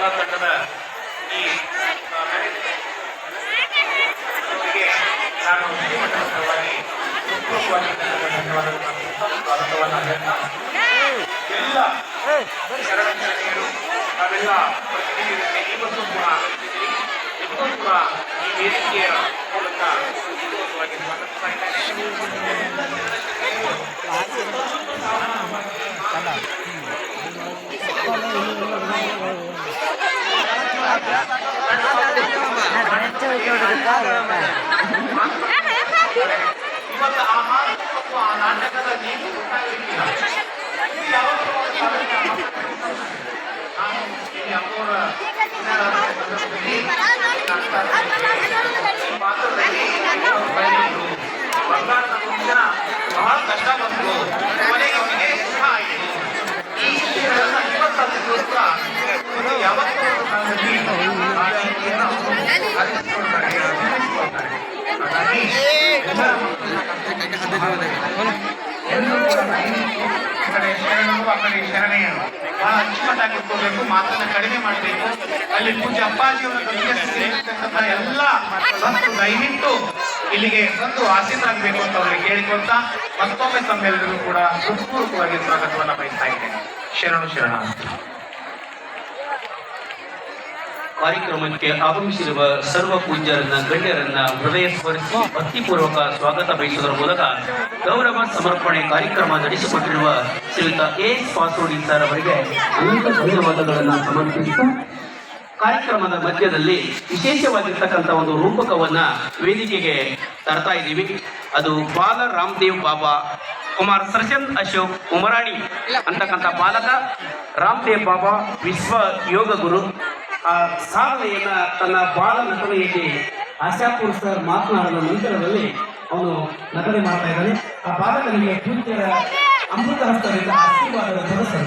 ಕಲಾ ತಂಡದ ಈ ಅವರಿಗೆ ನಾನು ಶ್ರೀಮಠದ ಪರವಾಗಿ ಪೂರ್ವಕವಾಗಿ ಸ್ವಾಗತವನ್ನು ಹೇಳ್ತಾ ಎಲ್ಲ ಶರಣರು ನಾವೆಲ್ಲ ಪ್ರತಿನಿಧಿಗಳಿಗೆ ಇವತ್ತು ಕೂಡ ಆಗಮಿಸಿದ್ದೀರಿ. ಇವತ್ತು ಕೂಡ ಈ ವೇದಿಕೆಯ ಮೂಲಕ ಪೂರ್ವಕವಾಗಿ ಸ್ವಾಗತಿಸ್ತಾ ಇವತ್ತು ಆ ಮಾತು ಮತ್ತು ಆ ನಾಟಕದ ನೀತಿ ಗೊತ್ತಾಗಲಿಕ್ಕಿಲ್ಲ. ನಾನು ಇಲ್ಲಿ ಅಮ್ಮವರ ಪಾತ್ರದಲ್ಲಿ ಬಂಗಾರದ ಮುಂಚಿನ ಬಹಳ ಕಷ್ಟ ಬಂತು, ಕೊನೆಗೆ ಅವನಿಗೆ ಸುಖ ಆಯಿತು. ಈ ವಿಷಯಗಳನ್ನ ಇವತ್ತಾದರೂ ಯಾವತ್ತೂ ಶರಣರು ಆ ಕಡೆ ಶರಣೆಯರು ಬಹಳ ಅಚ್ಚುಕಟ್ಟಾಗಿ ಇಟ್ಕೋಬೇಕು, ಮಾತನ್ನ ಕಡಿಮೆ ಮಾಡಬೇಕು. ಅಲ್ಲಿ ಪೂಜ್ಯ ಅಪ್ಪಾಜಿಯವರ ಗಮನಿಸಿರ್ತಕ್ಕಂಥ ಎಲ್ಲ ಮತ್ತು ದಯವಿಟ್ಟು ಇಲ್ಲಿಗೆ ಬಂದು ಆಸೀನರಾಗಬೇಕು ಅಂತ ಅವರಿಗೆ ಕೇಳಿಕೊಳ್ತಾ ಮತ್ತೊಮ್ಮೆ ತಮ್ಮೆಲ್ಲರಿಗೂ ಕೂಡ ಹೃತ್ಪೂರ್ವಕವಾಗಿ ಸ್ವಾಗತವನ್ನು ಬಯಸ್ತಾ ಇದ್ದೇನೆ. ಶರಣು ಶರಣ. ಕಾರ್ಯಕ್ರಮಕ್ಕೆ ಆಗಮಿಸಿರುವ ಸರ್ವ ಪೂಜ್ಯರನ್ನ ಗಣ್ಯರನ್ನ ಹೃದಯ ಸ್ಮರಿಸಿ ಭಕ್ತಿಪೂರ್ವಕ ಸ್ವಾಗತ ಬಯಸುವುದರ ಮೂಲಕ ಗೌರವ ಸಮರ್ಪಣೆ ಕಾರ್ಯಕ್ರಮ ನಡೆಸಿಕೊಟ್ಟಿರುವ ಶ್ರೀಯುತ ಎಸ್ ಪಾಸೋಡಿ ಸರ್ ಅವರಿಗೆ ಅನೇಕ ಧನ್ಯವಾದಗಳನ್ನು ಸಮರ್ಪಿಸುತ್ತಾ ಕಾರ್ಯಕ್ರಮದ ಮಧ್ಯದಲ್ಲಿ ವಿಶೇಷವಾಗಿರ್ತಕ್ಕಂಥ ಒಂದು ರೂಪಕವನ್ನ ವೇದಿಕೆಗೆ ತರ್ತಾ ಇದ್ದೀವಿ. ಅದು ಬಾಲ ರಾಮದೇವ್ ಬಾಬಾ ಕುಮಾರ್ ಸರ್ಚಂದ್ ಅಶೋಕ್ ಉಮರಾಣಿ ಅಂತಕ್ಕಂಥ ಬಾಲಕ ರಾಮದೇವ್ ಬಾಬಾ ವಿಶ್ವ ಯೋಗ ಗುರು ಆ ಸಾಧನೆಯನ್ನ ತನ್ನ ಬಾಲ ನಟನೆಯಲ್ಲಿ ಆಶಾಪುರ್ ಸರ್ ಮಾತನಾಡಿದ ನಂತರದಲ್ಲಿ ಅವನು ನಟನೆ ಮಾಡ್ತಾ ಇದ್ದಾನೆ. ಆ ಬಾಲಕನಿಗೆ ಪೂಜ್ಯರ ಅಮೃತ ಹಸ್ತದಿಂದ ಆಶೀರ್ವಾದದ ಸದಸ್ಯ